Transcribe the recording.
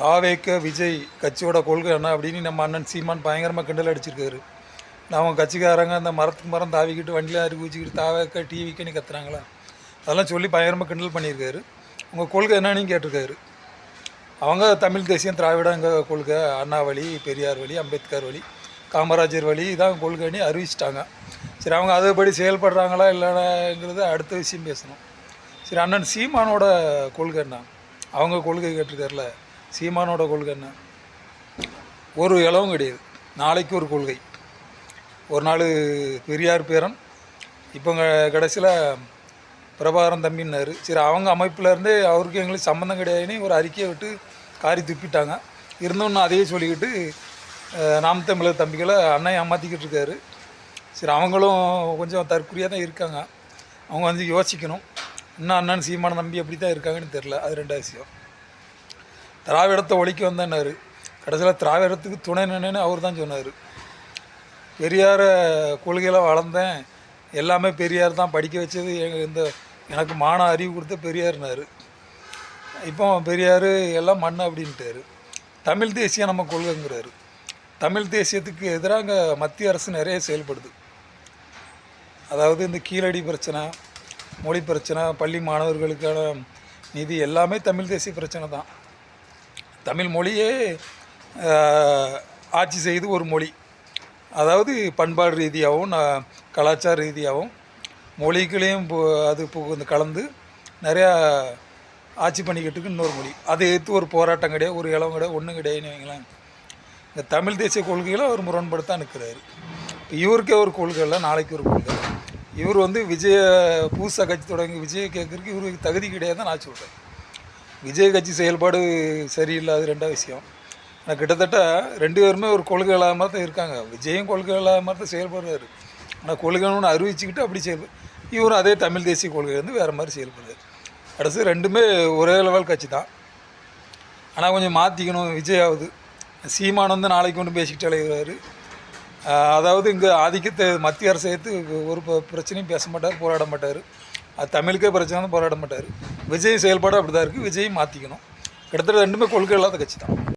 தாவேக்க விஜய் கட்சியோட கொள்கை என்ன அப்படின்னு நம்ம அண்ணன் சீமான் பயங்கரமாக கிண்டல் அடிச்சிருக்காரு. அவங்க கட்சிக்காரங்க அந்த மரத்துக்கு மரம் தாவிக்கிட்டு வண்டியில் அறுக்கு வச்சுக்கிட்டு தாவேக்க டிவிக்குன்னு கத்துறாங்களா, அதெல்லாம் சொல்லி பயங்கரமாக கிண்டல் பண்ணியிருக்காரு. உங்கள் கொள்கை என்னன்னு கேட்டிருக்காரு. அவங்க தமிழ் தேசியம் திராவிடம் எங்கள் கொள்கை, அண்ணா வழி, பெரியார் வழி, அம்பேத்கர் வழி, காமராஜர் வழி இதான் கொள்கைன்னு அறிவிச்சிட்டாங்க. சரி, அவங்க அதுபடி செயல்படுறாங்களா இல்லைங்கிறது அடுத்த விஷயம் பேசணும். சரி, அண்ணன் சீமானோட கொள்கை என்ன? அவங்க கொள்கை கேட்டிருக்காருல, சீமானோட கொள்கை என்ன? ஒரு இளவும் கிடையாது, நாளைக்கு ஒரு கொள்கை. ஒரு நாள் பெரியார் பேரன், இப்போ கடைசியில் பிரபாகரன் தம்பின்னாரு. சரி, அவங்க அமைப்பிலேருந்தே அவருக்கு எங்களுக்கு சம்மந்தம் கிடையாதுன்னு ஒரு அறிக்கையை விட்டு காரி துப்பிட்டாங்க. இருந்தோன்னு அதையே சொல்லிக்கிட்டு நாம் தமிழர் தம்பிகளை அண்ணன் ஏமாற்றிக்கிட்டு இருக்காரு. சரி, அவங்களும் கொஞ்சம் தற்குறியாக தான் இருக்காங்க. அவங்க வந்து யோசிக்கணும். இன்னும் அண்ணன் சீமான நம்பி எப்படி தான் இருக்காங்கன்னு தெரில. அது ரெண்டாவது விஷயம். திராவிடத்தை ஒழிக்க வந்தேன்னாரு. கடைசியில் திராவிடத்துக்கு துணை நினைன்னு அவர் தான் சொன்னார். பெரியார கொள்கையில் வளர்ந்தேன், எல்லாமே பெரியார் தான், படிக்க வச்சது எனக்கு மான அறிவு கொடுத்த பெரியார்னார். இப்போ பெரியார் எல்லாம் மண் அப்படின்ட்டார். தமிழ் தேசியம் நம்ம கொள்கைங்கிறாரு. தமிழ் தேசியத்துக்கு எதிராக மத்திய அரசு நிறைய செயல்படுது. அதாவது இந்த கீழடி பிரச்சனை, மொழி பிரச்சனை, பள்ளி மாணவர்களுக்கான நிதி எல்லாமே தமிழ் தேசிய பிரச்சனை தான். தமிழ் மொழியே ஆட்சி செய்து ஒரு மொழி. அதாவது பண்பாடு ரீதியாகவும் கலாச்சார ரீதியாகவும் மொழிகளையும் அது கலந்து நிறையா ஆட்சி பண்ணிக்கிட்டுக்கு இன்னொரு மொழி. அதை எடுத்து ஒரு போராட்டம் கிடையாது, ஒரு இளம் கிடையாது, ஒன்றும் கிடையாதுன்னு வைங்களேன். இந்த தமிழ் தேசிய கொள்கைகளை அவர் முரண்படுத்தான் நிற்கிறாரு. இப்போ இவருக்கே ஒரு கொள்கை இல்லை, நாளைக்கு ஒரு கொள்கை. இவர் வந்து விஜய புதுசாக கட்சி தொடங்கி விஜயை கேட்குறதுக்கு இவருக்கு தகுதி கிடையாதுன்னு நான் சொல்கிறேன். விஜய் கட்சி செயல்பாடு சரியில்லை, அது ரெண்டாவது விஷயம். ஆனால் கிட்டத்தட்ட ரெண்டு பேருமே ஒரு கொள்கை இல்லாத மாதிரி தான் இருக்காங்க. விஜயும் கொள்கை இல்லாத மாதிரி தான் செயல்படுறாரு. ஆனால் கொள்கைன்னு அறிவிச்சுக்கிட்டு அப்படி இவரும் அதே தமிழ் தேசிய கொள்கை வந்து வேறு மாதிரி செயல்படுறாரு. கடைசி ரெண்டுமே ஒரே லெவல் கட்சி தான். ஆனால் கொஞ்சம் மாற்றிக்கணும். விஜயாவது சீமான் வந்து நாளைக்கு கொண்டு பேசிக்கிட்டு அலைகிறாரு. அதாவது இங்கே ஆதிக்கத்தை மத்திய அரசு எடுத்து ஒரு பிரச்சனையும் பேச மாட்டார், போராட மாட்டார். அது தமிழுக்கே பிரச்சனை தான், போராட மாட்டார். விஜய் செயல்பாடு அப்படி தான் இருக்குது. விஜயும் மாற்றிக்கணும். கிட்டத்தட்ட ரெண்டுமே கொள்கை இல்லாத கட்சி தான்.